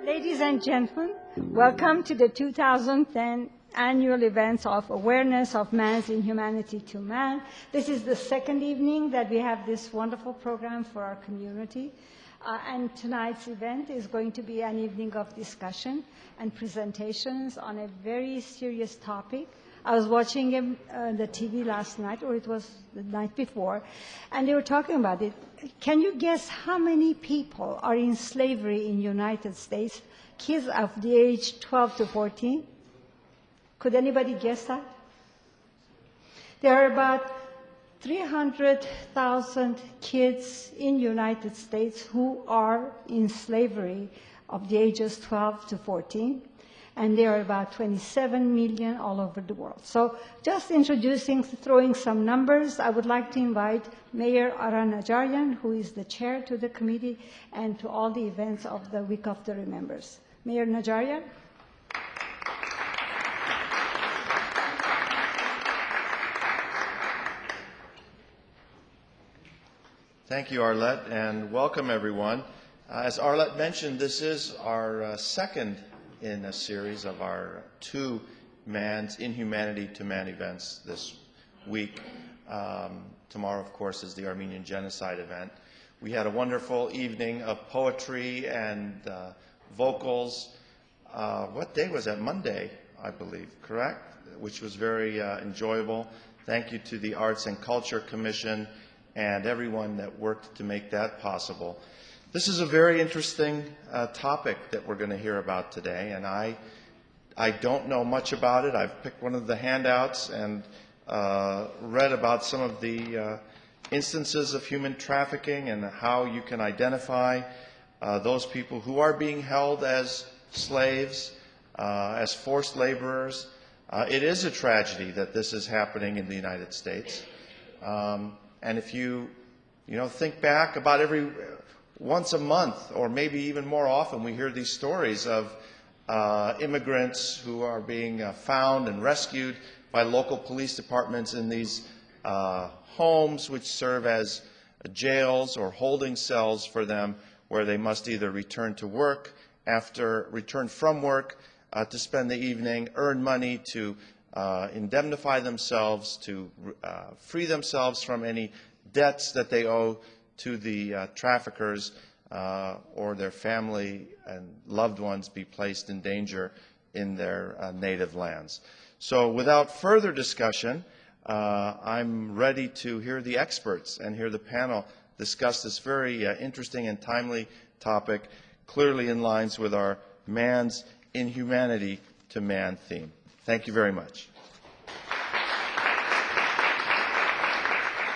Ladies and gentlemen, welcome to the 2010 annual events of awareness of man's inhumanity to man. This is the second evening that we have this wonderful program for our community. And tonight's event is going to be an evening of discussion and presentations on a very serious topic. I was watching the TV last night, or it was the night before, and they were talking about it. Can you guess how many people are in slavery in the United States, kids of the age 12 to 14? Could anybody guess that? There are about 300,000 kids in the United States who are in slavery of the ages 12 to 14. And there are about 27 million all over the world. So just throwing some numbers, I would like to invite Mayor Ara Najarian, who is the chair to the committee and to all the events of the Week of the Remembers. Mayor Najarian. Thank you, Arlette, and welcome everyone. As Arlette mentioned, this is our second in a series of our two Man's Inhumanity to Man events this week. Tomorrow, of course, is the Armenian Genocide event. We had a wonderful evening of poetry and vocals. What day was that? Monday, I believe, correct? Which was very enjoyable. Thank you to the Arts and Culture Commission and everyone that worked to make that possible. This is a very interesting topic that we're going to hear about today, and I don't know much about it. I've picked one of the handouts and read about some of the instances of human trafficking and how you can identify those people who are being held as slaves, as forced laborers. It is a tragedy that this is happening in the United States. And if you think back about once a month, or maybe even more often, we hear these stories of immigrants who are being found and rescued by local police departments in these homes which serve as jails or holding cells for them, where they must either return from work to spend the evening, earn money to indemnify themselves, to free themselves from any debts that they owe to the traffickers, or their family and loved ones be placed in danger in their native lands. So without further discussion, I'm ready to hear the experts and hear the panel discuss this very interesting and timely topic, clearly in lines with our Man's Inhumanity to Man theme. Thank you very much.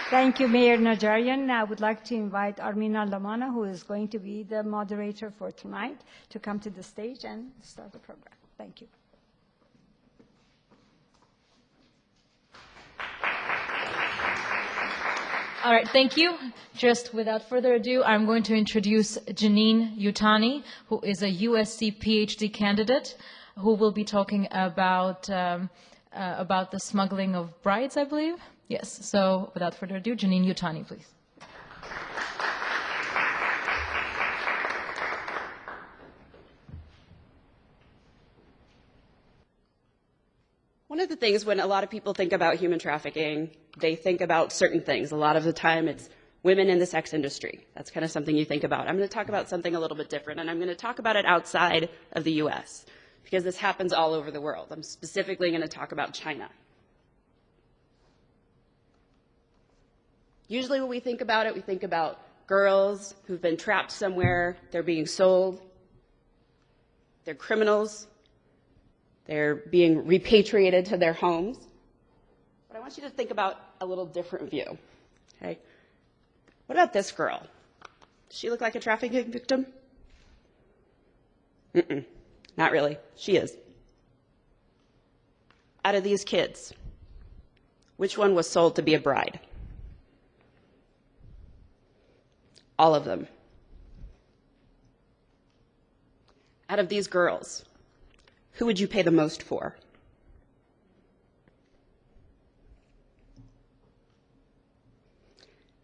Thank you, Mayor Najarian. Now I would like to invite Armina Lamana, who is going to be the moderator for tonight, to come to the stage and start the program. Thank you. All right, thank you. Just without further ado, I'm going to introduce Janine Yutani, who is a USC PhD candidate, who will be talking about the smuggling of brides, I believe. Yes, so without further ado, Janine Yutani, please. One of the things when a lot of people think about human trafficking, they think about certain things. A lot of the time it's women in the sex industry. That's kind of something you think about. I'm going to talk about something a little bit different, and I'm going to talk about it outside of the U.S., because this happens all over the world. I'm specifically going to talk about China. Usually when we think about it, we think about girls who've been trapped somewhere, they're being sold, they're criminals, they're being repatriated to their homes. But I want you to think about a little different view, okay? What about this girl? Does she look like a trafficking victim? Not really. She is. Out of these kids, which one was sold to be a bride? All of them. Out of these girls, who would you pay the most for?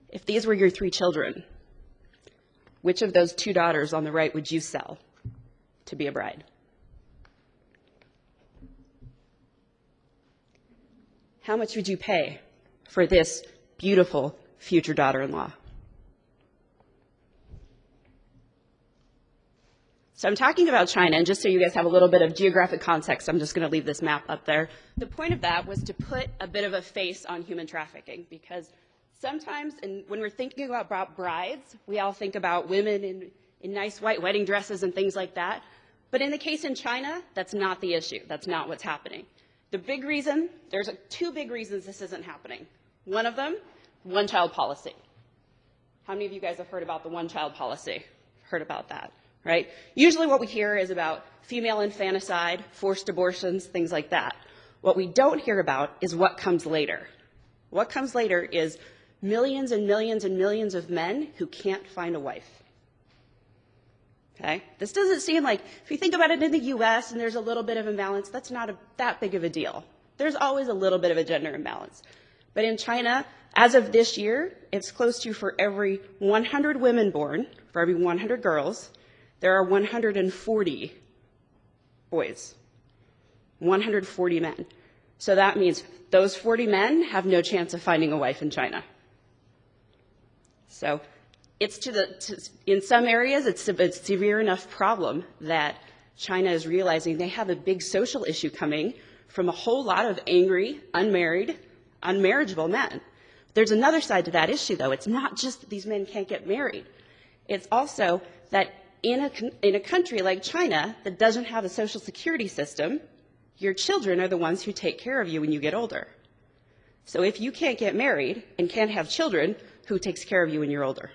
If these were your 3 children, which of those 2 daughters on the right would you sell? to be a bride. How much would you pay for this beautiful future daughter-in-law? So I'm talking about China, and just so you guys have a little bit of geographic context, I'm just going to leave this map up there. The point of that was to put a bit of a face on human trafficking, because sometimes when we're thinking about brides, we all think about women in nice white wedding dresses and things like that. But in the case in China, that's not the issue. That's not what's happening. The big reason, there's two big reasons this isn't happening. One of them, one-child policy. How many of you guys have heard about the one-child policy? Heard about that, right? Usually what we hear is about female infanticide, forced abortions, things like that. What we don't hear about is what comes later. What comes later is millions and millions and millions of men who can't find a wife. Okay? This doesn't seem like, if you think about it in the US and there's a little bit of imbalance, that's not that big of a deal. There's always a little bit of a gender imbalance. But in China, as of this year, it's close to for every 100 women born, for every 100 girls, there are 140 boys. 140 men. So that means those 40 men have no chance of finding a wife in China. So it's in some areas, it's a severe enough problem that China is realizing they have a big social issue coming from a whole lot of angry, unmarried, unmarriageable men. There's another side to that issue, though. It's not just that these men can't get married. It's also that in a country like China that doesn't have a social security system, your children are the ones who take care of you when you get older. So if you can't get married and can't have children, who takes care of you when you're older?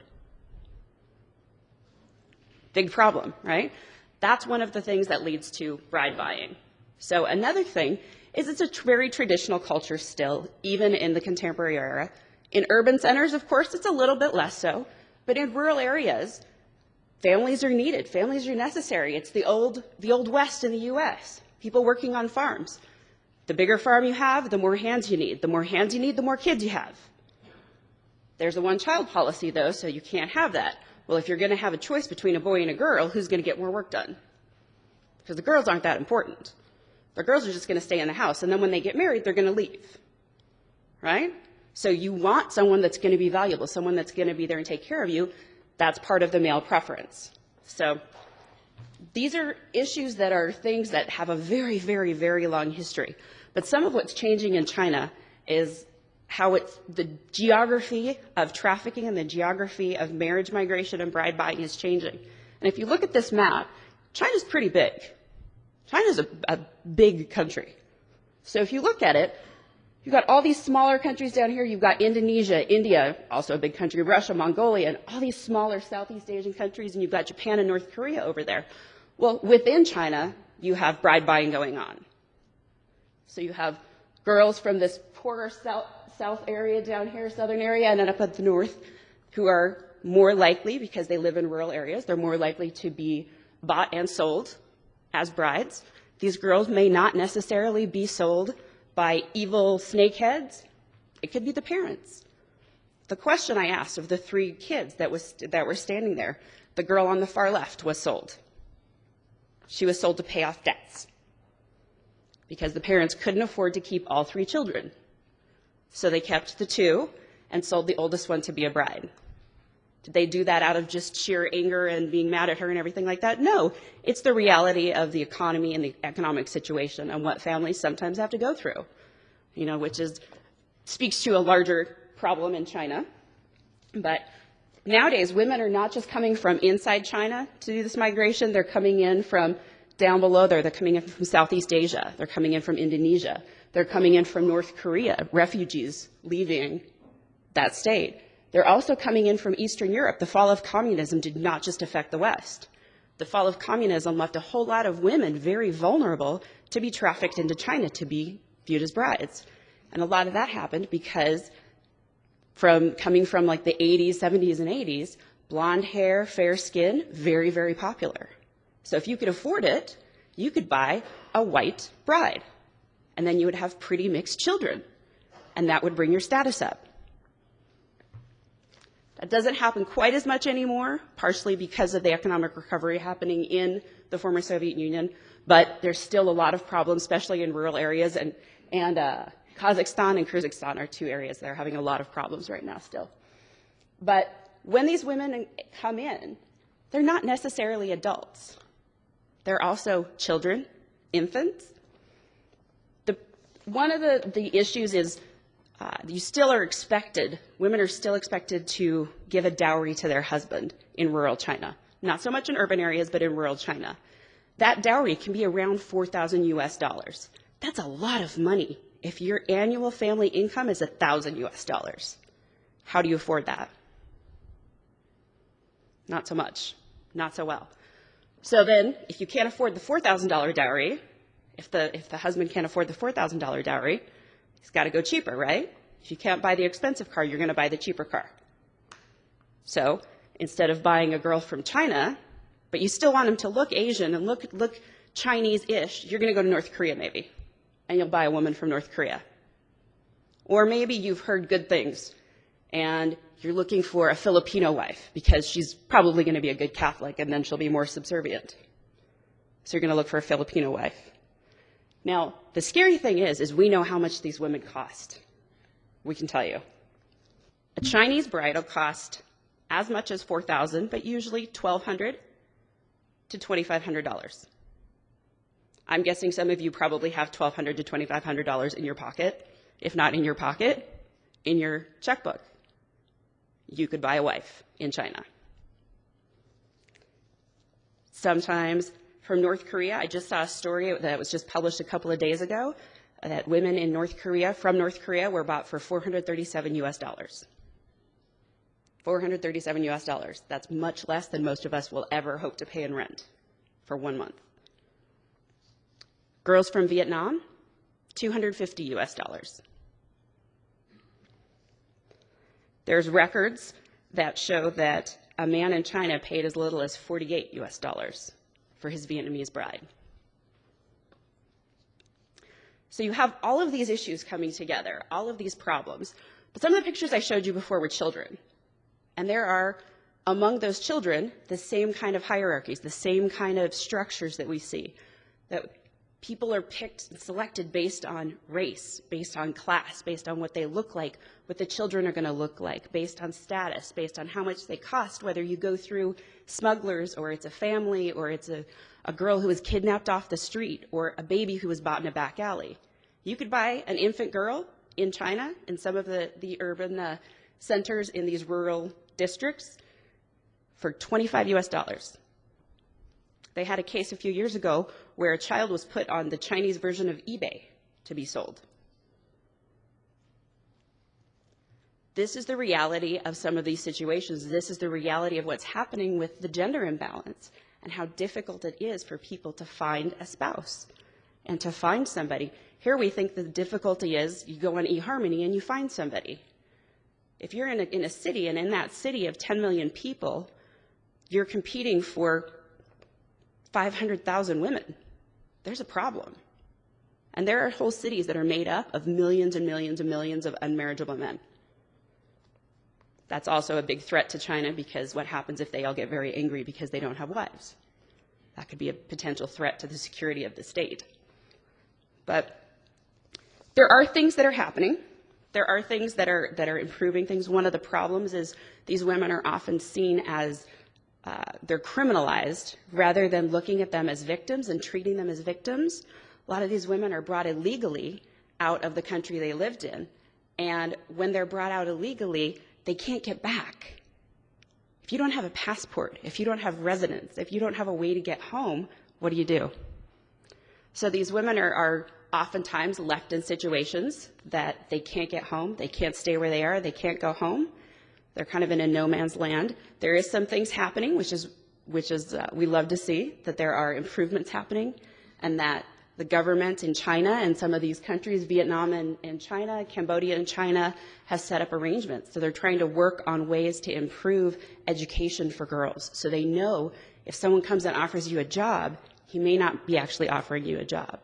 Big problem, right? That's one of the things that leads to bride buying. So another thing is it's a very traditional culture still, even in the contemporary era. In urban centers, of course, it's a little bit less so, but in rural areas, families are needed, families are necessary. It's the old West in the US, people working on farms. The bigger farm you have, the more hands you need. The more hands you need, the more kids you have. There's a one-child policy, though, so you can't have that. Well, if you're going to have a choice between a boy and a girl, who's going to get more work done? Because the girls aren't that important. The girls are just going to stay in the house, and then when they get married, they're going to leave, right? So you want someone that's going to be valuable, someone that's going to be there and take care of you. That's part of the male preference. So these are issues that are things that have a very, very, very long history. But some of what's changing in China is how the geography of trafficking and the geography of marriage migration and bride buying is changing. And if you look at this map, China's pretty big. China's a big country. So if you look at it, you've got all these smaller countries down here. You've got Indonesia, India, also a big country, Russia, Mongolia, and all these smaller Southeast Asian countries, and you've got Japan and North Korea over there. Well, within China, you have bride buying going on. So you have girls from this poorer south area down here, southern area, and then up at the north, who are more likely, because they live in rural areas, they're more likely to be bought and sold as brides. These girls may not necessarily be sold by evil snakeheads. It could be the parents. The question I asked of the 3 kids that were standing there, the girl on the far left was sold. She was sold to pay off debts because the parents couldn't afford to keep all 3 children. So they kept the 2 and sold the oldest one to be a bride. Did they do that out of just sheer anger and being mad at her and everything like that? No, it's the reality of the economy and the economic situation and what families sometimes have to go through, which speaks to a larger problem in China. But nowadays, women are not just coming from inside China to do this migration. They're coming in from down below there. They're coming in from Southeast Asia. They're coming in from Indonesia. They're coming in from North Korea, refugees leaving that state. They're also coming in from Eastern Europe. The fall of communism did not just affect the West. The fall of communism left a whole lot of women very vulnerable to be trafficked into China to be viewed as brides. And a lot of that happened because coming from like the 80s, 70s, and 80s, blonde hair, fair skin, very, very popular. So if you could afford it, you could buy a white bride. And then you would have pretty mixed children. And that would bring your status up. That doesn't happen quite as much anymore, partially because of the economic recovery happening in the former Soviet Union, but there's still a lot of problems, especially in rural areas, and Kazakhstan and Kyrgyzstan are two areas that are having a lot of problems right now still. But when these women come in, they're not necessarily adults. They're also children, infants. One of the issues is women are still expected to give a dowry to their husband in rural China. Not so much in urban areas, but in rural China. That dowry can be around $4,000 US. That's a lot of money if your annual family income is $1,000 US. How do you afford that? Not so much, not so well. So then, if you can't afford the $4,000 dowry, if the husband can't afford the $4,000 dowry, he's got to go cheaper, right? If you can't buy the expensive car, you're going to buy the cheaper car. So instead of buying a girl from China, but you still want him to look Asian and look Chinese-ish, you're going to go to North Korea maybe, and you'll buy a woman from North Korea. Or maybe you've heard good things, and you're looking for a Filipino wife because she's probably going to be a good Catholic, and then she'll be more subservient. So you're going to look for a Filipino wife. Now, the scary thing is we know how much these women cost. We can tell you. A Chinese bride will cost as much as $4,000, but usually $1,200 to $2,500. I'm guessing some of you probably have $1,200 to $2,500 in your pocket. If not in your pocket, in your checkbook. You could buy a wife in China. Sometimes from North Korea, I just saw a story that was just published a couple of days ago that women in North Korea, from North Korea, were bought for $437 US. $437 US. That's much less than most of us will ever hope to pay in rent for 1 month. Girls from Vietnam, $250 US. There's records that show that a man in China paid as little as $48 US for his Vietnamese bride. So you have all of these issues coming together, all of these problems. But some of the pictures I showed you before were children. And there are, among those children, the same kind of hierarchies, the same kind of structures that we see. That people are picked and selected based on race, based on class, based on what they look like, what the children are going to look like, based on status, based on how much they cost, whether you go through smugglers or it's a family or it's a girl who was kidnapped off the street or a baby who was bought in a back alley. You could buy an infant girl in China, in some of the urban centers in these rural districts, for $25 US. They had a case a few years ago where a child was put on the Chinese version of eBay to be sold. This is the reality of some of these situations. This is the reality of what's happening with the gender imbalance and how difficult it is for people to find a spouse and to find somebody. Here we think the difficulty is you go on eHarmony and you find somebody. If you're in a city, and in that city of 10 million people, you're competing for 500,000 women. There's a problem. And there are whole cities that are made up of millions and millions and millions of unmarriageable men. That's also a big threat to China, because what happens if they all get very angry because they don't have wives? That could be a potential threat to the security of the state. But there are things that are happening. There are things that are improving things. One of the problems is these women are often seen as they're criminalized rather than looking at them as victims and treating them as victims. A lot of these women are brought illegally out of the country they lived in. And when they're brought out illegally, they can't get back. If you don't have a passport, if you don't have residence, if you don't have a way to get home, what do? So these women are oftentimes left in situations that they can't get home, they can't stay where they are, they can't go home. They're kind of in a no man's land. There is some things happening, which is we love to see that there are improvements happening, and that the government in China and some of these countries, Vietnam and China, Cambodia and China, has set up arrangements. So they're trying to work on ways to improve education for girls. So they know if someone comes and offers you a job, he may not be actually offering you a job.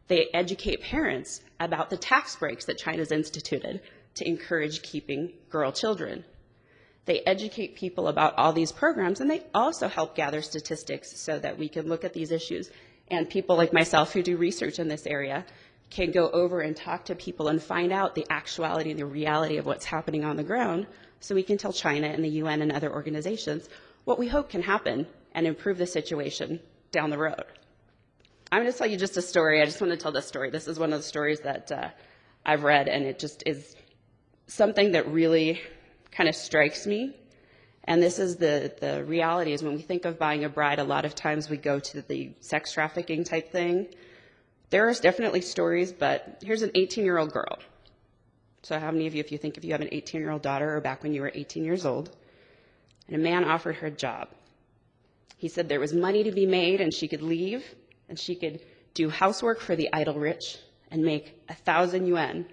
They educate parents about the tax breaks that China's instituted to encourage keeping girl children. They educate people about all these programs, and they also help gather statistics so that we can look at these issues. And people like myself who do research in this area can go over and talk to people and find out the actuality and the reality of what's happening on the ground, so we can tell China and the UN and other organizations what we hope can happen and improve the situation down the road. I'm going to tell you just a story. I just want to tell this story. This is one of the stories that I've read, and it just is something that really kind of strikes me. And this is the reality is when we think of buying a bride, a lot of times we go to the sex trafficking type thing. There are definitely stories, but here's an 18-year-old girl. So how many of you, if you have an 18-year-old daughter, or back when you were 18 years old, and a man offered her a job. He said there was money to be made and she could leave and she could do housework for the idle rich and make 1,000 yuan.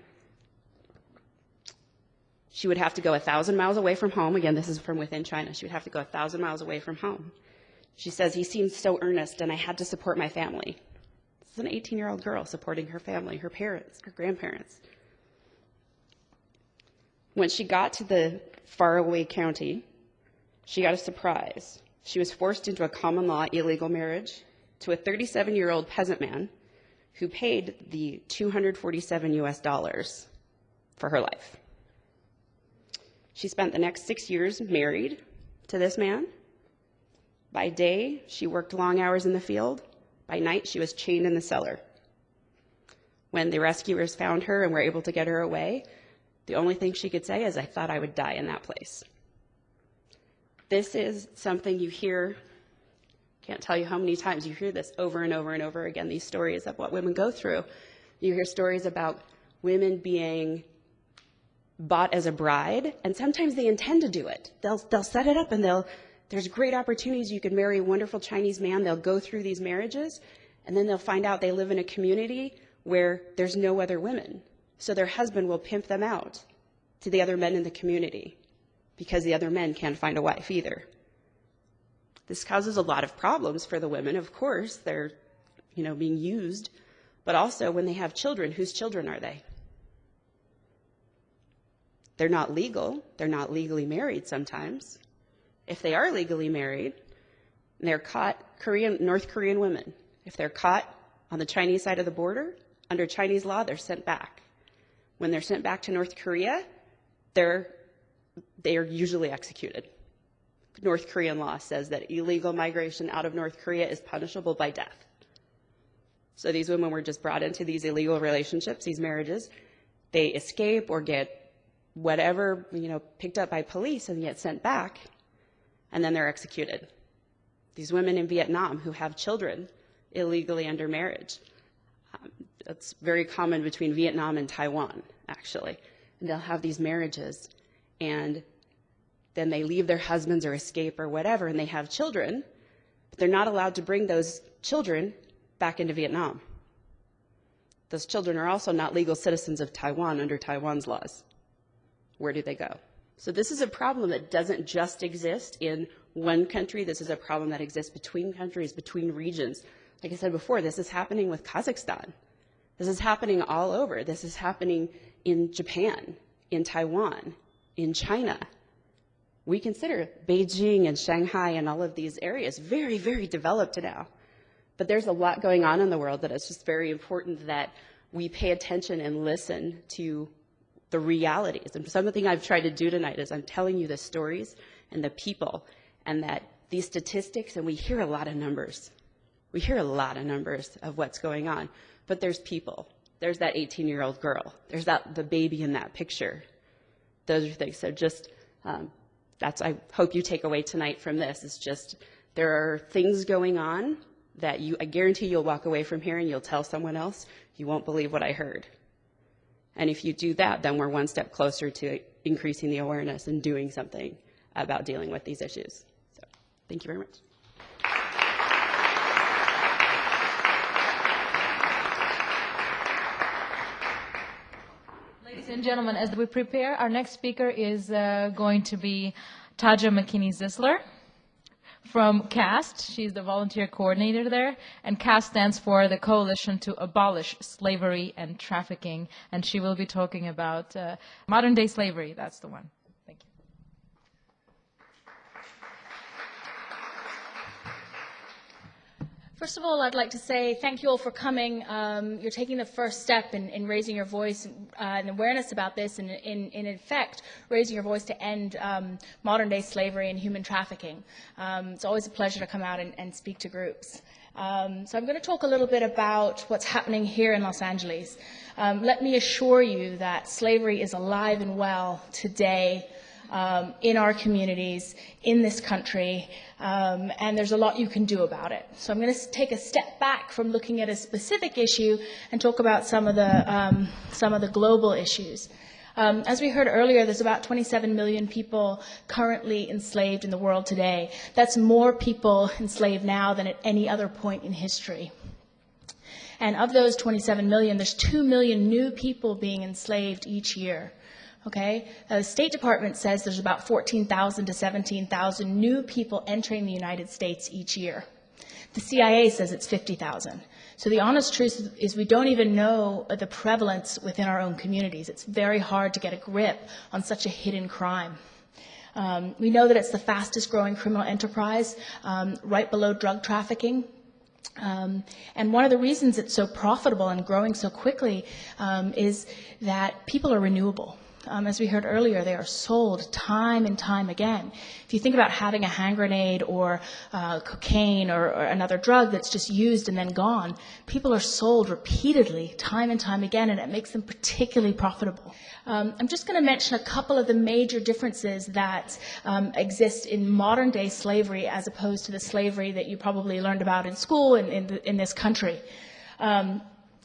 She would have to go 1,000 miles away from home. Again, this is from within China. She would have to go 1,000 miles away from home. She says, he seemed so earnest and I had to support my family. This is an 18-year-old girl supporting her family, her parents, her grandparents. When she got to the faraway county, she got a surprise. She was forced into a common law illegal marriage to a 37-year-old peasant man who paid the $247 for her life. She spent the next 6 years married to this man. By day, she worked long hours in the field. By night, she was chained in the cellar. When the rescuers found her and were able to get her away, the only thing she could say is, I thought I would die in that place. This is something you hear, can't tell you how many times you hear this over and over and over again, these stories of what women go through. You hear stories about women being bought as a bride, and sometimes they intend to do it. They'll set it up and there's great opportunities. You can marry a wonderful Chinese man. They'll go through these marriages, and then they'll find out they live in a community where there's no other women. So their husband will pimp them out to the other men in the community because the other men can't find a wife either. This causes a lot of problems for the women. Of course, they're, being used, but also when they have children, whose children are they? They're not legal. They're not legally married sometimes. If they are legally married, they're caught, North Korean women, if they're caught on the Chinese side of the border, under Chinese law, they're sent back. When they're sent back to North Korea, they are usually executed. North Korean law says that illegal migration out of North Korea is punishable by death. So these women were just brought into these illegal relationships, these marriages. They escape or get whatever, picked up by police and get sent back, and then they're executed. These women in Vietnam who have children illegally under marriage. It's very common between Vietnam and Taiwan, actually. And they'll have these marriages, and then they leave their husbands or escape or whatever, and they have children, but they're not allowed to bring those children back into Vietnam. Those children are also not legal citizens of Taiwan under Taiwan's laws. Where do they go? So this is a problem that doesn't just exist in one country. This is a problem that exists between countries, between regions. Like I said before, this is happening with Kazakhstan. This is happening all over. This is happening in Japan, in Taiwan, in China. We consider Beijing and Shanghai and all of these areas very, very developed now. But there's a lot going on in the world that it's just very important that we pay attention and listen to the realities. And something I've tried to do tonight is I'm telling you the stories and the people and that these statistics, and we hear a lot of numbers. We hear a lot of numbers of what's going on, but there's people. There's that 18-year-old girl. There's the baby in that picture. Those are things. So just, I hope you take away tonight from this. It's just, there are things going on that I guarantee you'll walk away from here and you'll tell someone else, you won't believe what I heard. And if you do that, then we're one step closer to increasing the awareness and doing something about dealing with these issues. So, thank you very much. Ladies and gentlemen, as we prepare, our next speaker is going to be Taja McKinney-Zisler from CAST. She's the volunteer coordinator there, and CAST stands for the Coalition to Abolish Slavery and Trafficking, and she will be talking about modern-day slavery. That's the one. Thank you. First of all, I'd like to say thank you all for coming. You're taking the first step in raising your voice and awareness about this, and in effect, raising your voice to end modern-day slavery and human trafficking. It's always a pleasure to come out and speak to groups. So I'm going to talk a little bit about what's happening here in Los Angeles. Let me assure you that slavery is alive and well today in our communities, in this country, and there's a lot you can do about it. So I'm going to take a step back from looking at a specific issue and talk about some of the global issues. As we heard earlier, there's about 27 million people currently enslaved in the world today. That's more people enslaved now than at any other point in history. And of those 27 million, there's 2 million new people being enslaved each year. Okay? The State Department says there's about 14,000 to 17,000 new people entering the United States each year. The CIA says it's 50,000. So the honest truth is we don't even know the prevalence within our own communities. It's very hard to get a grip on such a hidden crime. We know that it's the fastest growing criminal enterprise, right below drug trafficking. And one of the reasons it's so profitable and growing so quickly is that people are renewable. As we heard earlier, they are sold time and time again. If you think about having a hand grenade or cocaine or another drug that's just used and then gone, people are sold repeatedly, time and time again, and it makes them particularly profitable. I'm just going to mention a couple of the major differences that exist in modern-day slavery as opposed to the slavery that you probably learned about in school in this country.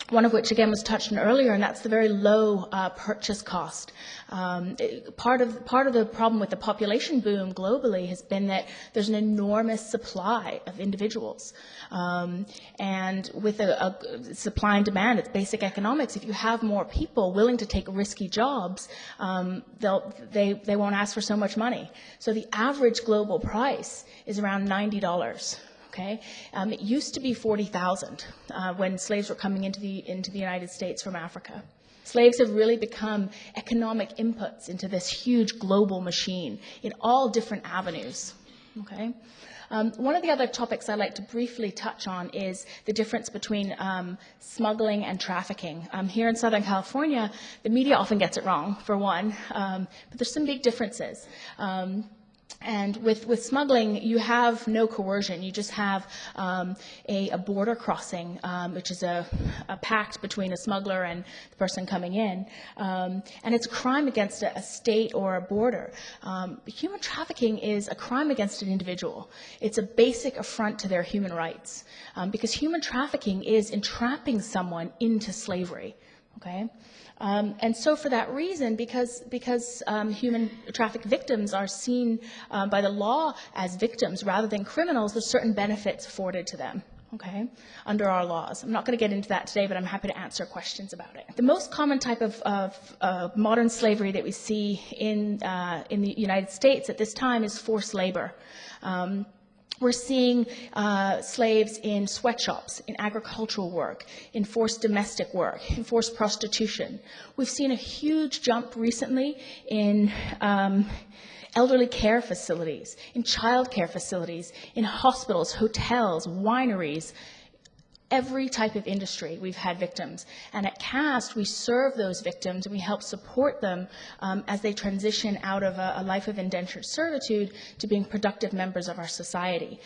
One of which, again, was touched on earlier, and that's the very low purchase cost. Part of the problem with the population boom globally has been that there's an enormous supply of individuals. And with a supply and demand, it's basic economics. If you have more people willing to take risky jobs, they won't ask for so much money. So the average global price is around $90. Okay, it used to be 40,000 when slaves were coming into the United States from Africa. Slaves have really become economic inputs into this huge global machine in all different avenues. Okay. One of the other topics I'd like to briefly touch on is the difference between smuggling and trafficking. Here in Southern California, the media often gets it wrong, for one, but there's some big differences. And with smuggling, you have no coercion. You just have a border crossing, which is a pact between a smuggler and the person coming in. And it's a crime against a state or a border. Human trafficking is a crime against an individual. It's a basic affront to their human rights, because human trafficking is entrapping someone into slavery. Okay? And so for that reason, because human traffic victims are seen by the law as victims rather than criminals, there's certain benefits afforded to them, okay, under our laws. I'm not going to get into that today, but I'm happy to answer questions about it. The most common type of modern slavery that we see in the United States at this time is forced labor. We're seeing slaves in sweatshops, in agricultural work, in forced domestic work, in forced prostitution. We've seen a huge jump recently in elderly care facilities, in child care facilities, in hospitals, hotels, wineries. Every type of industry, we've had victims. And at CAST, we serve those victims and we help support them as they transition out of a life of indentured servitude to being productive members of our society.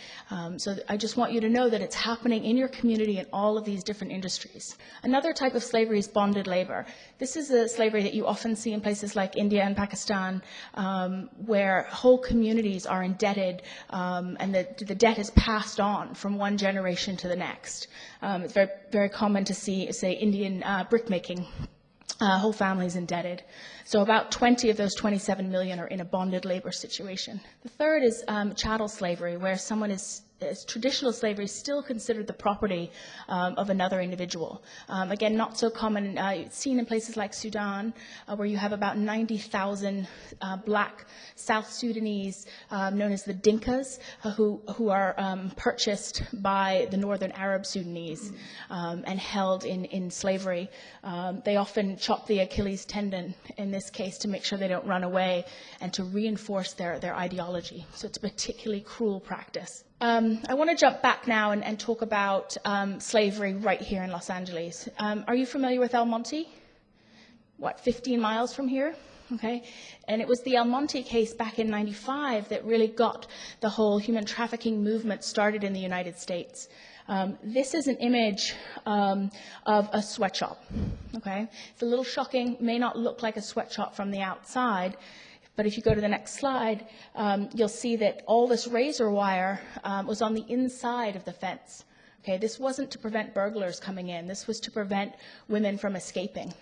So I just want you to know that it's happening in your community in all of these different industries. Another type of slavery is bonded labor. This is a slavery that you often see in places like India and Pakistan, where whole communities are indebted and the debt is passed on from one generation to the next. It's very, very common to see, say, Indian brick making, whole families indebted. So about 20 of those 27 million are in a bonded labor situation. The third is chattel slavery, where someone is traditional slavery is still considered the property of another individual. Again, not so common. It's seen in places like Sudan, where you have about 90,000 black South Sudanese, known as the Dinkas, who are purchased by the northern Arab Sudanese and held in slavery. They often chop the Achilles tendon, in this case, to make sure they don't run away and to reinforce their ideology. So it's a particularly cruel practice. I want to jump back now and talk about slavery right here in Los Angeles. Are you familiar with El Monte? 15 miles from here? Okay, and it was the El Monte case back in '95 that really got the whole human trafficking movement started in the United States. This is an image of a sweatshop. Okay, it's a little shocking, may not look like a sweatshop from the outside, but if you go to the next slide, you'll see that all this razor wire was on the inside of the fence. Okay, this wasn't to prevent burglars coming in. This was to prevent women from escaping.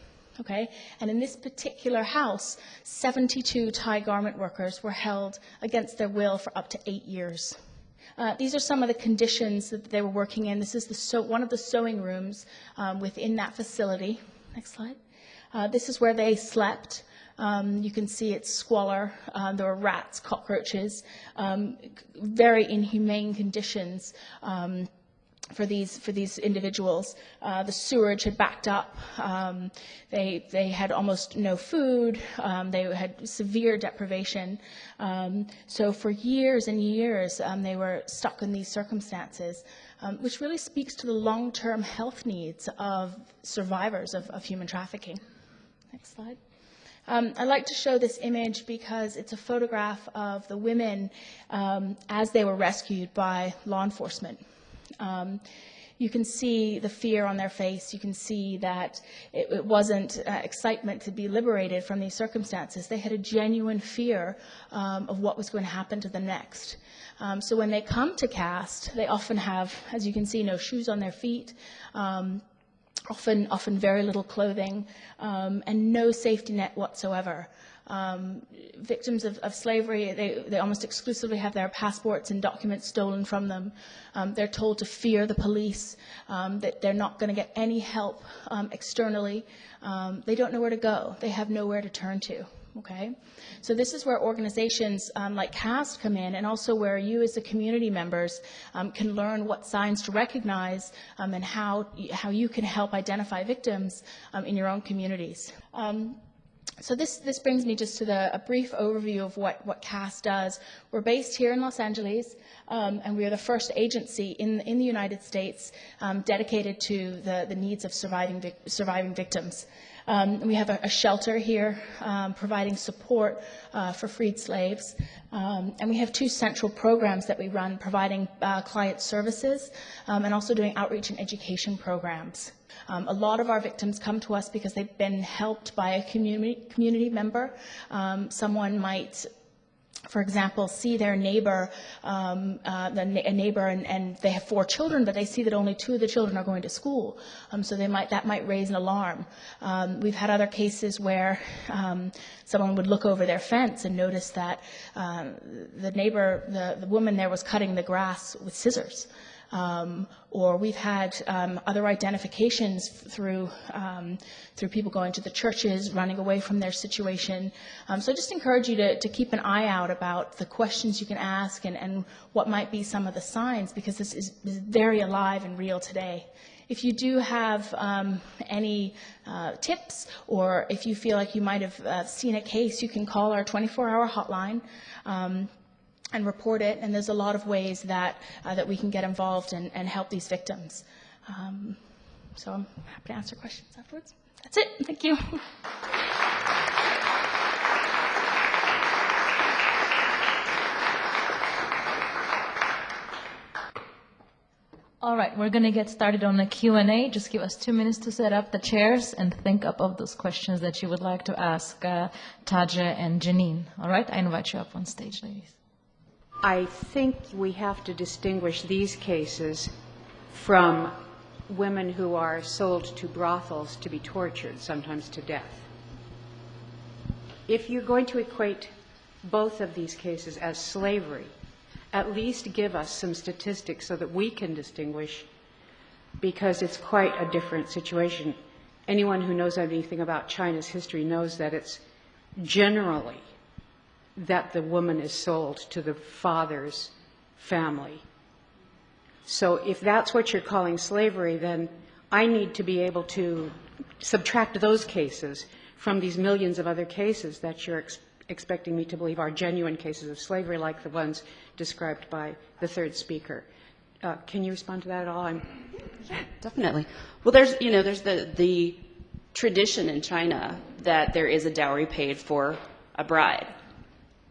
Okay, and in this particular house, 72 Thai garment workers were held against their will for up to 8 years. These are some of the conditions that they were working in. This is one of the sewing rooms within that facility. Next slide. This is where they slept. You can see it's squalor. There were rats, cockroaches, very inhumane conditions for these individuals. The sewerage had backed up. They had almost no food. They had severe deprivation. So for years and years, they were stuck in these circumstances, which really speaks to the long-term health needs of survivors of human trafficking. Next slide. I like to show this image because it's a photograph of the women as they were rescued by law enforcement. You can see the fear on their face. You can see that it wasn't excitement to be liberated from these circumstances. They had a genuine fear of what was going to happen to them next. So when they come to cast, they often have, as you can see, no shoes on their feet, often very little clothing, and no safety net whatsoever. Victims of slavery, they almost exclusively have their passports and documents stolen from them. They're told to fear the police, that they're not going to get any help externally. They don't know where to go. They have nowhere to turn to. Okay, so this is where organizations like CAST come in, and also where you as the community members can learn what signs to recognize and how you can help identify victims in your own communities. So this brings me just to a brief overview of what CAST does. We're based here in Los Angeles, and we are the first agency in the United States dedicated to the needs of surviving victims. We have a shelter here providing support for freed slaves. And we have 2 central programs that we run, providing client services and also doing outreach and education programs. A lot of our victims come to us because they've been helped by a community member. Someone might, for example, see their neighbor, a neighbor, and they have 4 children, but they see that only 2 of the children are going to school. So that might raise an alarm. We've had other cases where someone would look over their fence and notice that the neighbor, the woman there, was cutting the grass with scissors. Or we've had other identifications through people going to the churches, running away from their situation. So I just encourage you to keep an eye out about the questions you can ask and what might be some of the signs, because this is very alive and real today. If you do have any tips, or if you feel like you might have seen a case, you can call our 24-hour hotline and report it, and there's a lot of ways that we can get involved and help these victims. So I'm happy to answer questions afterwards. That's it. Thank you. All right, we're going to get started on the Q&A. Just give us 2 minutes to set up the chairs and think up of those questions that you would like to ask Taja and Janine. All right, I invite you up on stage, ladies. I think we have to distinguish these cases from women who are sold to brothels to be tortured, sometimes to death. If you're going to equate both of these cases as slavery, at least give us some statistics so that we can distinguish, because it's quite a different situation. Anyone who knows anything about China's history knows that it's generally that the woman is sold to the father's family. So if that's what you're calling slavery, then I need to be able to subtract those cases from these millions of other cases that you're expecting me to believe are genuine cases of slavery like the ones described by the third speaker. Can you respond to that at all? Definitely. Well, there's the tradition in China that there is a dowry paid for a bride.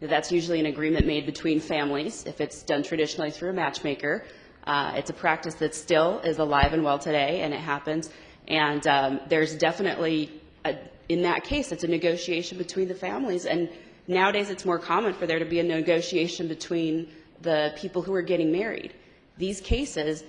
That's usually an agreement made between families. If it's done traditionally through a matchmaker, it's a practice that still is alive and well today, and it happens. And there's definitely, in that case, it's a negotiation between the families. And nowadays it's more common for there to be a negotiation between the people who are getting married. These cases,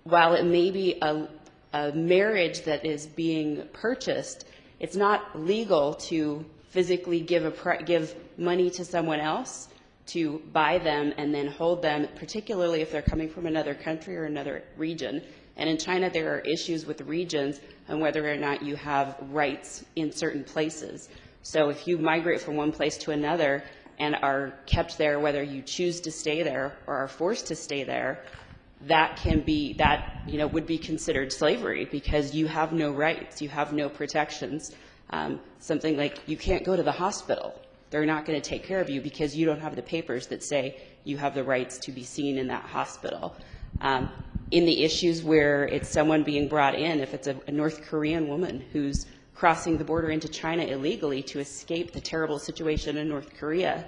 while it may be a marriage that is being purchased, it's not legal to physically give money to someone else to buy them and then hold them, particularly if they're coming from another country or another region. And in China, there are issues with regions and whether or not you have rights in certain places. So if you migrate from one place to another and are kept there, whether you choose to stay there or are forced to stay there, that would be considered slavery because you have no rights, you have no protections. Something like you can't go to the hospital. They're not going to take care of you because you don't have the papers that say you have the rights to be seen in that hospital. In the issues where it's someone being brought in, if it's a North Korean woman who's crossing the border into China illegally to escape the terrible situation in North Korea,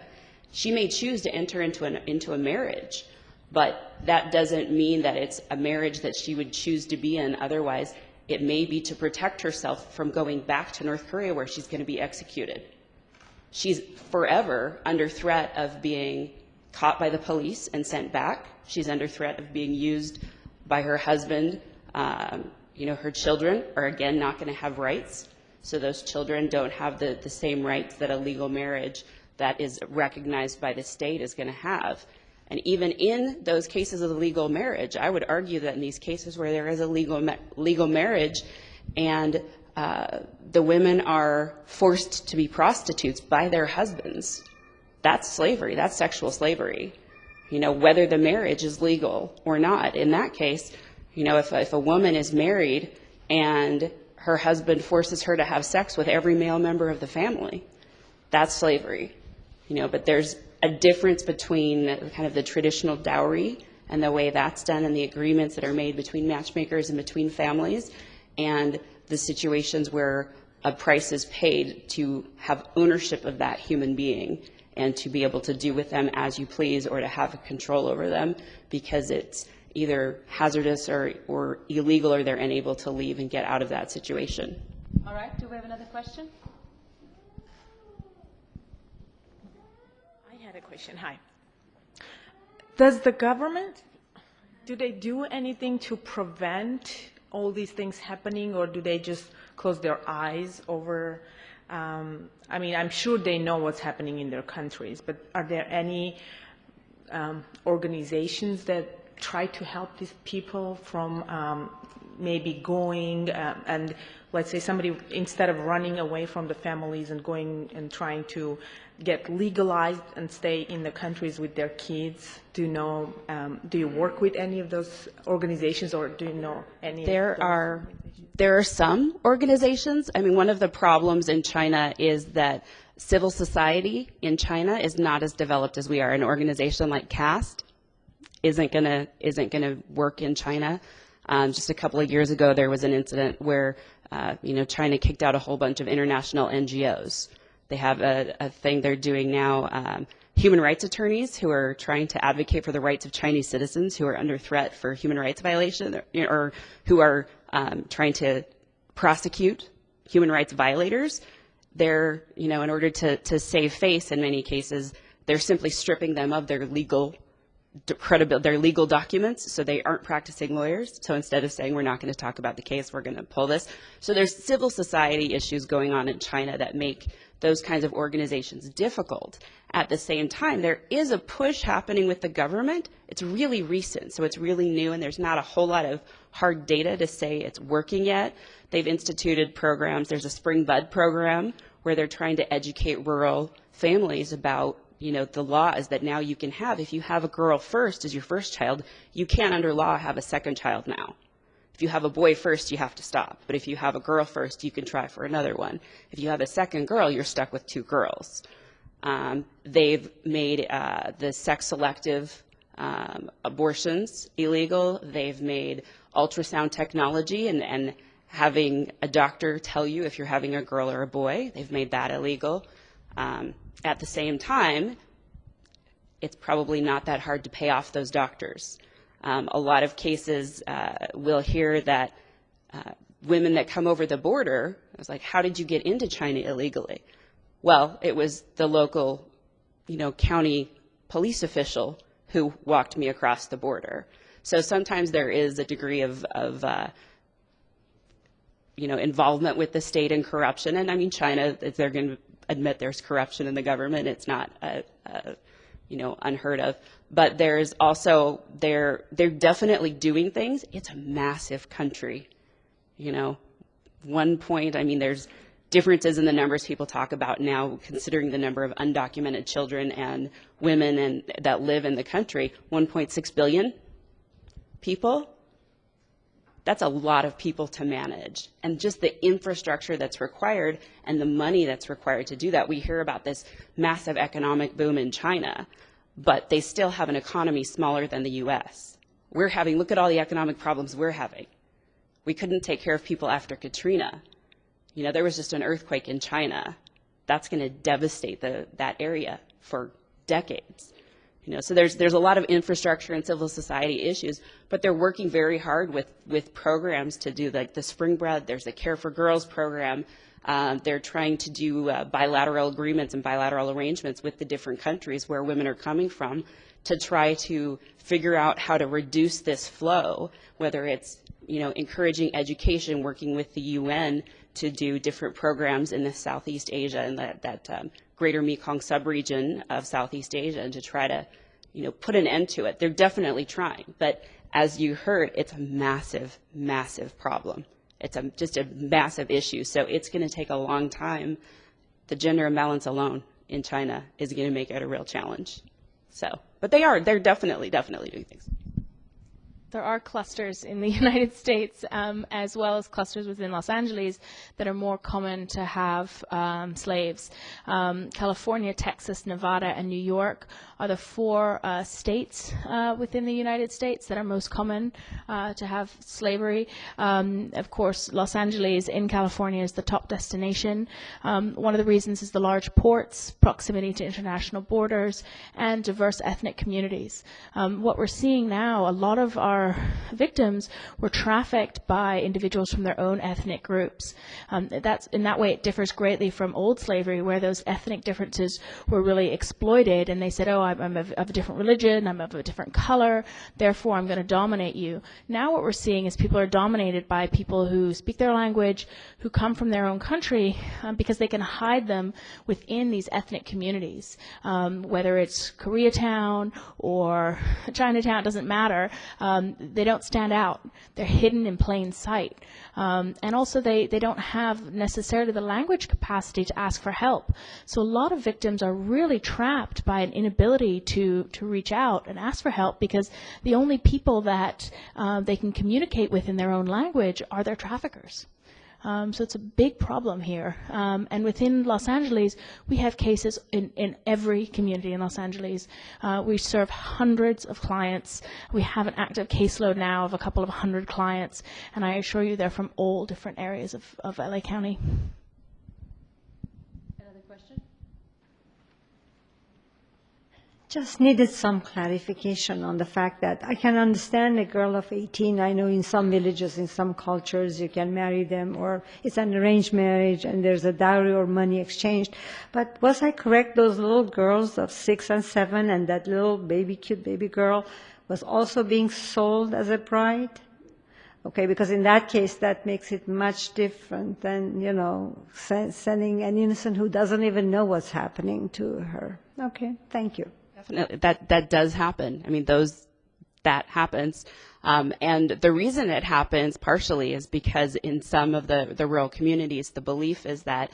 she may choose to enter into a marriage, but that doesn't mean that it's a marriage that she would choose to be in. Otherwise, it may be to protect herself from going back to North Korea where she's going to be executed. She's forever under threat of being caught by the police and sent back. She's under threat of being used by her husband. Her children are, again, not going to have rights. So those children don't have the same rights that a legal marriage that is recognized by the state is going to have. And even in those cases of legal marriage, I would argue that in these cases where there is a legal marriage and the women are forced to be prostitutes by their husbands, that's slavery, that's sexual slavery. Whether the marriage is legal or not. In that case, if a woman is married and her husband forces her to have sex with every male member of the family, that's slavery. But there's a difference between kind of the traditional dowry and the way that's done and the agreements that are made between matchmakers and between families and the situations where a price is paid to have ownership of that human being and to be able to do with them as you please or to have control over them because it's either hazardous or illegal or they're unable to leave and get out of that situation. All right, do we have another question? I had a question. Hi. Does the government, do they do anything to prevent all these things happening, or do they just close their eyes over? I'm sure they know what's happening in their countries, but are there any organizations that try to help these people from maybe going and let's say somebody, instead of running away from the families and going and trying to get legalized and stay in the countries with their kids, do you work with any of those organizations, or do you know any? There are some organizations. One of the problems in China is that civil society in China is not as developed as we are. An organization like CAST isn't gonna work in China. Just a couple of years ago, there was an incident where China kicked out a whole bunch of international NGOs. They have a thing they're doing now, human rights attorneys who are trying to advocate for the rights of Chinese citizens who are under threat for human rights violation or who are trying to prosecute human rights violators. They're, in order to save face in many cases, they're simply stripping them of their legal documents, so they aren't practicing lawyers. So instead of saying we're not going to talk about the case, we're going to pull this. So there's civil society issues going on in China that make those kinds of organizations difficult. At the same time, there is a push happening with the government. It's really recent, so it's really new, and there's not a whole lot of hard data to say it's working yet. They've instituted programs. There's a Spring Bud program where they're trying to educate rural families about the law is that now you can have, if you have a girl first as your first child, you can't under law have a second child now. If you have a boy first, you have to stop. But if you have a girl first, you can try for another one. If you have a second girl, you're stuck with two girls. They've made the sex-selective abortions illegal. They've made ultrasound technology and having a doctor tell you if you're having a girl or a boy. They've made that illegal. At the same time, it's probably not that hard to pay off those doctors. A lot of cases we'll hear that women that come over the border, I was like, how did you get into China illegally? Well, it was the local, county police official who walked me across the border. So sometimes there is a degree of involvement with the state and corruption. And I mean, China, if they're going to admit there's corruption in the government, it's not unheard of. But there's also, they're definitely doing things. It's a massive country. One point, I mean, there's differences in the numbers people talk about now, considering the number of undocumented children and women that live in the country. 1.6 billion people. That's a lot of people to manage. And just the infrastructure that's required and the money that's required to do that. We hear about this massive economic boom in China, but they still have an economy smaller than the US. Look at all the economic problems we're having. We couldn't take care of people after Katrina. There was just an earthquake in China. That's going to devastate that area for decades. So there's a lot of infrastructure and civil society issues, but they're working very hard with programs to do like the Spring Bread. There's the Care for Girls program. They're trying to do bilateral agreements and bilateral arrangements with the different countries where women are coming from to try to figure out how to reduce this flow, whether it's encouraging education, working with the UN to do different programs in the Southeast Asia and that greater Mekong subregion of Southeast Asia, and to try to, put an end to it. They're definitely trying, but as you heard, it's a massive, massive problem. It's just a massive issue, so it's going to take a long time. The gender imbalance alone in China is going to make it a real challenge. But they're definitely doing things. There are clusters in the United States, as well as clusters within Los Angeles, that are more common to have slaves. California, Texas, Nevada, and New York are the 4 states within the United States that are most common to have slavery. Of course, Los Angeles in California is the top destination. One of the reasons is the large ports, proximity to international borders, and diverse ethnic communities. What we're seeing now, a lot of our victims were trafficked by individuals from their own ethnic groups. In that way, it differs greatly from old slavery, where those ethnic differences were really exploited, and they said, oh, I'm of a different religion, I'm of a different color, therefore I'm going to dominate you. Now what we're seeing is people are dominated by people who speak their language, who come from their own country, because they can hide them within these ethnic communities. Whether it's Koreatown or Chinatown, it doesn't matter. They don't stand out. They're hidden in plain sight. And also they don't have necessarily the language capacity to ask for help. So a lot of victims are really trapped by an inability to reach out and ask for help, because the only people that they can communicate with in their own language are their traffickers. So it's a big problem here. And within Los Angeles, we have cases in every community in Los Angeles. We serve hundreds of clients. We have an active caseload now of a couple of 100 clients, and I assure you they're from all different areas of LA County. Another question? Just needed some clarification on the fact that I can understand a girl of 18. I know in some villages, in some cultures, you can marry them, or it's an arranged marriage and there's a dowry or money exchanged. But was I correct, those little girls of 6 and 7 and that little cute baby girl was also being sold as a bride? Okay, because in that case, that makes it much different than, sending an innocent who doesn't even know what's happening to her. Okay, thank you. Definitely, that does happen. I mean, that happens. And the reason it happens partially is because in some of the rural communities, the belief is that,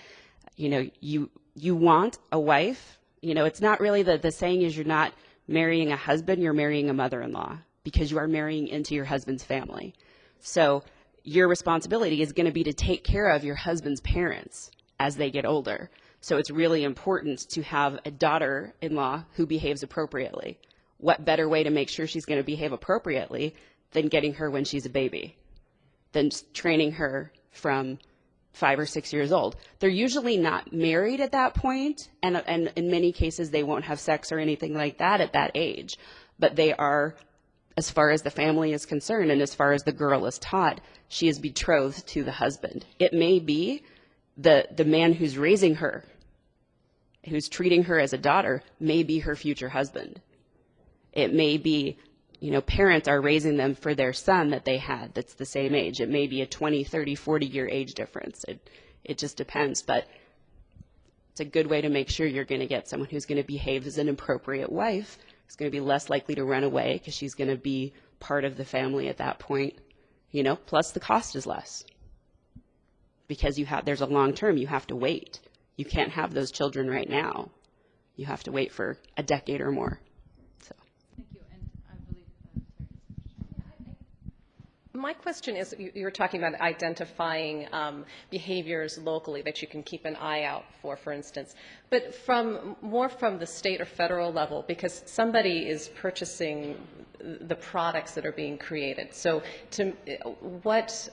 you want a wife. It's not really the saying is you're not marrying a husband, you're marrying a mother-in-law, because you are marrying into your husband's family. So your responsibility is going to be to take care of your husband's parents as they get older. So it's really important to have a daughter-in-law who behaves appropriately. What better way to make sure she's going to behave appropriately than getting her when she's a baby, than training her from 5 or 6 years old. They're usually not married at that point, and in many cases they won't have sex or anything like that at that age. But they are, as far as the family is concerned and as far as the girl is taught, she is betrothed to the husband. It may be the man who's raising her, who's treating her as a daughter, may be her future husband. It may be, parents are raising them for their son that they had that's the same age. It may be a 20, 30, 40-year age difference. It just depends. But it's a good way to make sure you're going to get someone who's going to behave as an appropriate wife, who's going to be less likely to run away because she's going to be part of the family at that point. Plus the cost is less. Because there's a long term, you have to wait. You can't have those children right now. You have to wait for a decade or more. Thank you. And I believe, my question is, you were talking about identifying behaviors locally that you can keep an eye out for instance, but more from the state or federal level, because somebody is purchasing the products that are being created. So what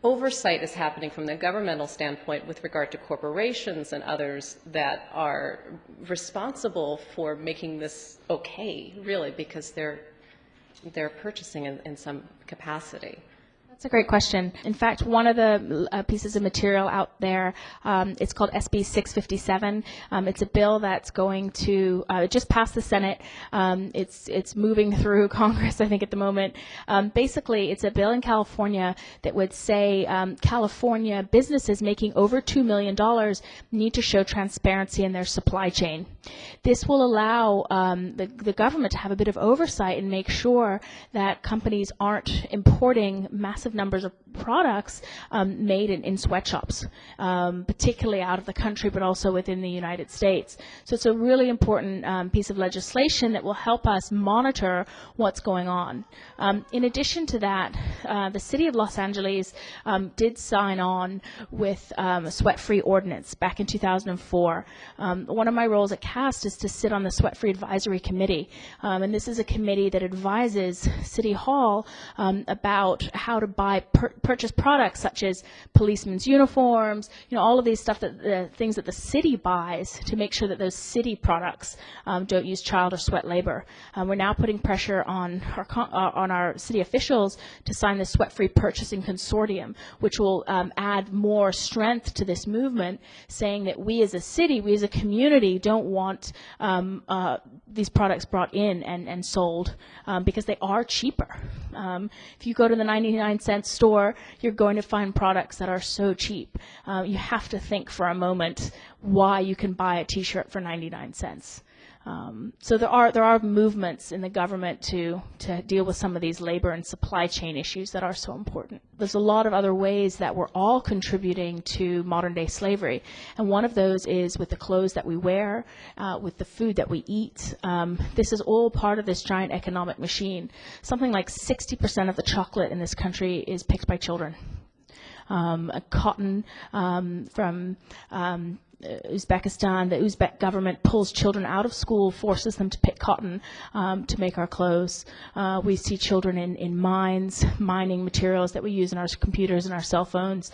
oversight is happening from the governmental standpoint with regard to corporations and others that are responsible for making this okay, really, because they're purchasing in some capacity? That's a great question. In fact, one of the pieces of material out there, it's called SB 657. It's a bill that's going to, it just passed the Senate. It's moving through Congress, I think, at the moment. Basically, it's a bill in California that would say California businesses making over $2 million need to show transparency in their supply chain. This will allow the government to have a bit of oversight and make sure that companies aren't importing massive numbers of products made in sweatshops, particularly out of the country, but also within the United States. So it's a really important piece of legislation that will help us monitor what's going on. In addition to that, the city of Los Angeles did sign on with a sweat-free ordinance back in 2004. One of my roles at CAST is to sit on the Sweat-Free Advisory Committee, and this is a committee that advises City Hall about how to purchase products such as policemen's uniforms, all of these things that the city buys to make sure that those city products don't use child or sweat labor. We're now putting pressure on our city officials to sign the Sweat-Free Purchasing Consortium, which will add more strength to this movement, saying that we as a city, we as a community don't want these products brought in and sold because they are cheaper. If you go to the 99-cent store, you're going to find products that are so cheap. You have to think for a moment why you can buy a T-shirt for 99 cents. So there are movements in the government to deal with some of these labor and supply chain issues that are so important. There's a lot of other ways that we're all contributing to modern day slavery, and one of those is with the clothes that we wear, with the food that we eat. This is all part of this giant economic machine. Something like 60% of the chocolate in this country is picked by children. Cotton from Uzbekistan, the Uzbek government pulls children out of school, forces them to pick cotton to make our clothes. We see children in mines, mining materials that we use in our computers and our cell phones.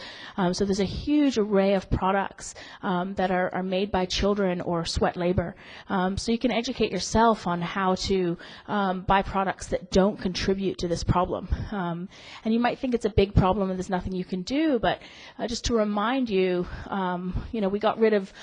So there's a huge array of products that are made by children or sweat labor. So you can educate yourself on how to buy products that don't contribute to this problem. And you might think it's a big problem and there's nothing you can do, but just to remind you, we got rid of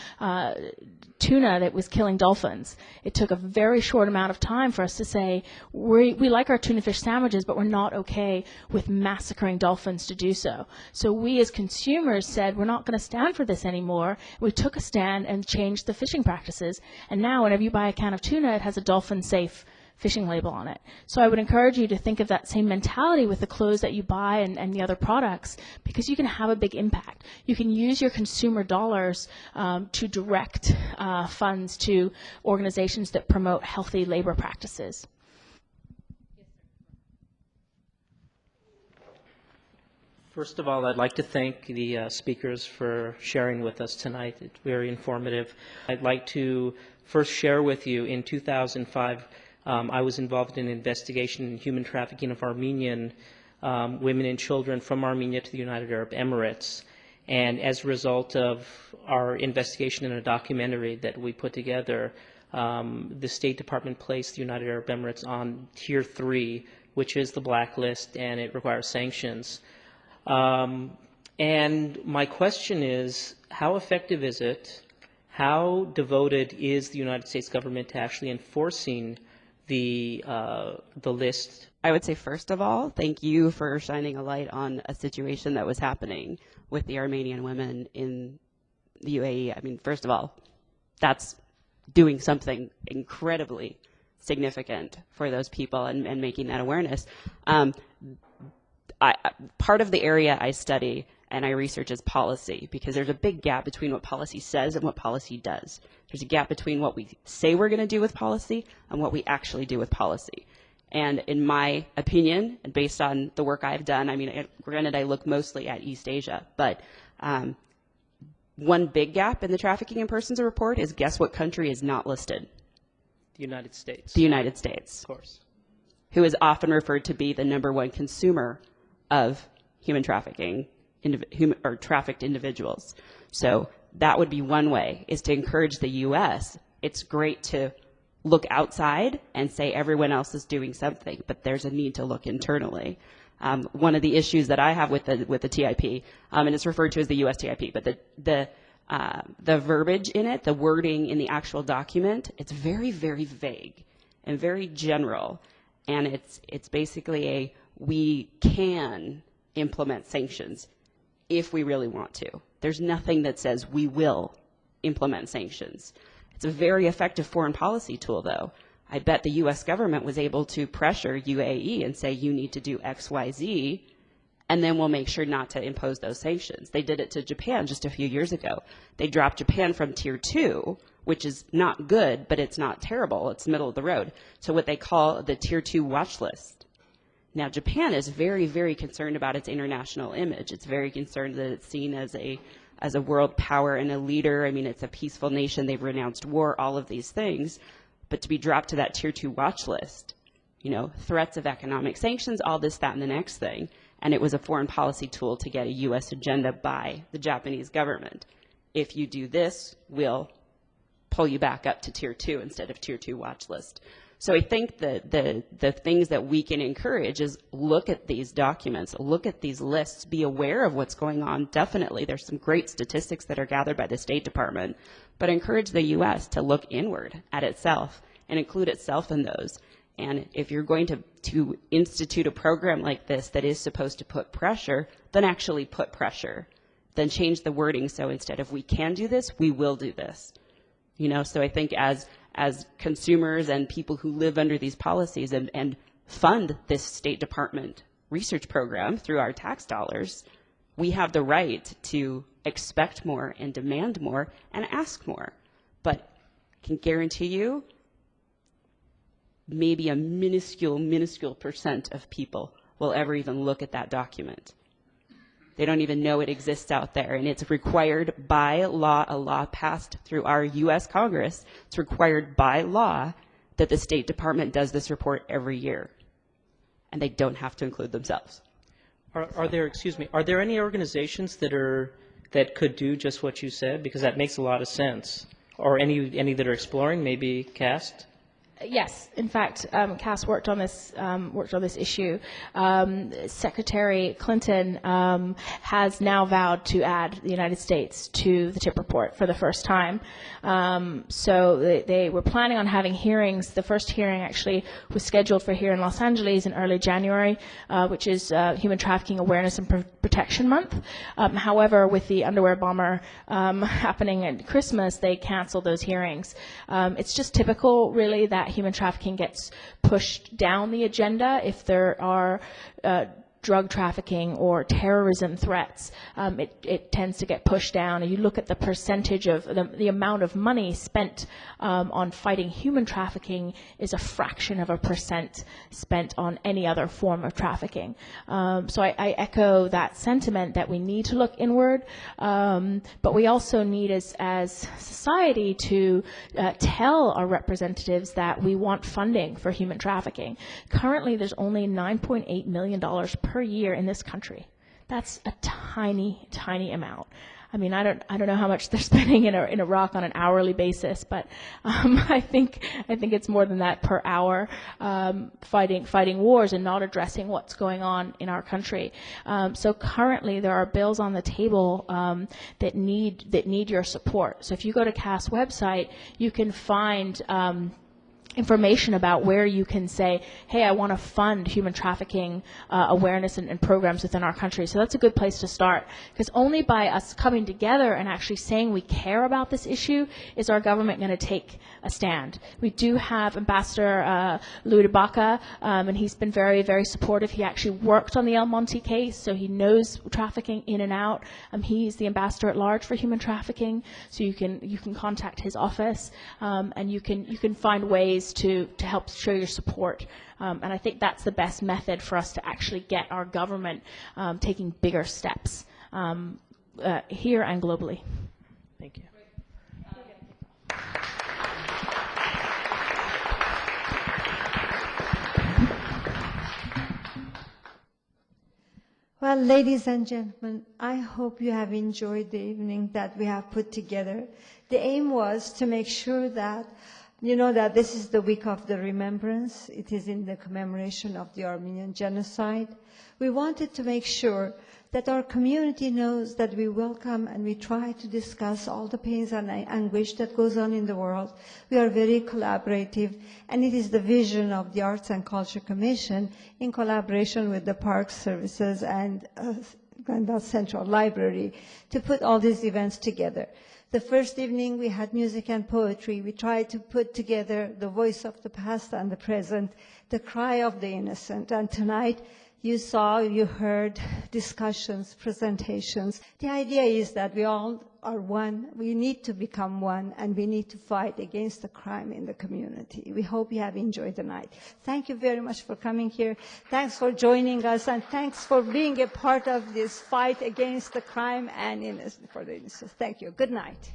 tuna that was killing dolphins. It took a very short amount of time for us to say, we like our tuna fish sandwiches, but we're not okay with massacring dolphins to do so. So we as consumers said, we're not going to stand for this anymore. We took a stand and changed the fishing practices. And now whenever you buy a can of tuna, it has a dolphin-safe fishing label on it. So I would encourage you to think of that same mentality with the clothes that you buy and the other products, because you can have a big impact. You can use your consumer dollars to direct funds to organizations that promote healthy labor practices. First of all, I'd like to thank the speakers for sharing with us tonight. It's very informative. I'd like to first share with you, in 2005, I was involved in an investigation in human trafficking of Armenian women and children from Armenia to the United Arab Emirates. And as a result of our investigation in a documentary that we put together, the State Department placed the United Arab Emirates on Tier 3, which is the blacklist, and it requires sanctions. And my question is, how effective is it? How devoted is the United States government to actually enforcing the list? I would say, first of all, thank you for shining a light on a situation that was happening with the Armenian women in the UAE. I mean, first of all, that's doing something incredibly significant for those people and making that awareness. Part of the area I study and I research is policy, because there's a big gap between what policy says and what policy does. There's a gap between what we say we're going to do with policy and what we actually do with policy. And in my opinion, and based on the work I've done, I mean, granted, I look mostly at East Asia, but one big gap in the Trafficking in Persons report is, guess what country is not listed? The United States. The United States. Of course. Who is often referred to be the #1 consumer of human trafficking, or trafficked individuals. So that would be one way, is to encourage the U.S. It's great to look outside and say everyone else is doing something, but there's a need to look internally. One of the issues that I have with the TIP, and it's referred to as the U.S. TIP, but the verbiage in it, the wording in the actual document, it's very, very vague and very general, and it's basically we can implement sanctions if we really want to. There's nothing that says we will implement sanctions. It's a very effective foreign policy tool, though. I bet the U.S. government was able to pressure UAE and say, you need to do X, Y, Z, and then we'll make sure not to impose those sanctions. They did it to Japan just a few years ago. They dropped Japan from Tier 2, which is not good, but it's not terrible. It's middle of the road, to what they call the Tier 2 watch list. Now, Japan is very, very concerned about its international image. It's very concerned that it's seen as a world power and a leader. I mean, it's a peaceful nation. They've renounced war, all of these things. But to be dropped to that Tier 2 watch list, you know, threats of economic sanctions, all this, that, and the next thing. And it was a foreign policy tool to get a U.S. agenda by the Japanese government. If you do this, we'll pull you back up to Tier 2 instead of Tier 2 watch list. So I think that the things that we can encourage is look at these documents, look at these lists, be aware of what's going on. Definitely, there's some great statistics that are gathered by the State Department, but encourage the U.S. to look inward at itself and include itself in those. And if you're going to institute a program like this that is supposed to put pressure, then actually put pressure. Then change the wording, so instead of we can do this, we will do this. You know, so I think as consumers and people who live under these policies and fund this State Department research program through our tax dollars, we have the right to expect more and demand more and ask more. But I can guarantee you, maybe a minuscule percent of people will ever even look at that document. They don't even know it exists out there, and it's required by law, a law passed through our U.S. Congress. It's required by law that the State Department does this report every year, and they don't have to include themselves. Are there any organizations that could do just what you said? Because that makes a lot of sense. Or any that are exploring, maybe CAST? Yes, in fact, Cass worked on this issue. Secretary Clinton has now vowed to add the United States to the TIP report for the first time. So they were planning on having hearings. The first hearing actually was scheduled for here in Los Angeles in early January, which is Human Trafficking Awareness and Protection Month. However, with the underwear bomber happening at Christmas, they canceled those hearings. It's just typical, really, that human trafficking gets pushed down the agenda if there are drug trafficking or terrorism threats, it tends to get pushed down. And you look at the percentage of the amount of money spent on fighting human trafficking is a fraction of a percent spent on any other form of trafficking. So I echo that sentiment that we need to look inward, but we also need as society to tell our representatives that we want funding for human trafficking. Currently, there's only $9.8 million per year in this country. That's a tiny, tiny amount. I mean, I don't know how much they're spending in Iraq on an hourly basis, but I think it's more than that per hour, fighting wars and not addressing what's going on in our country. So currently there are bills on the table that need your support. So if you go to CAS's website, you can find information about where you can say, hey, I want to fund human trafficking awareness and programs within our country. So that's a good place to start, because only by us coming together and actually saying we care about this issue is our government going to take a stand. We do have Ambassador Louis Baca, and he's been very, very supportive. He actually worked on the El Monte case, so he knows trafficking in and out. He's the ambassador at large for human trafficking, so you can contact his office, and you can find ways to help show your support. And I think that's the best method for us to actually get our government taking bigger steps here and globally. Thank you. Well, ladies and gentlemen, I hope you have enjoyed the evening that we have put together. The aim was to make sure that you know that this is the week of the remembrance. It is in the commemoration of the Armenian genocide. We wanted to make sure that our community knows that we welcome and we try to discuss all the pains and anguish that goes on in the world. We are very collaborative, and it is the vision of the Arts and Culture Commission in collaboration with the Park Services and Glendale Central Library to put all these events together. The first evening we had music and poetry. We tried to put together the voice of the past and the present, the cry of the innocent. And tonight you saw, you heard discussions, presentations. The idea is that we all are one. We need to become one, and we need to fight against the crime in the community. We hope you have enjoyed the night. Thank you very much for coming here. Thanks for joining us, and thanks for being a part of this fight against the crime and for the innocent. Thank you. Good night.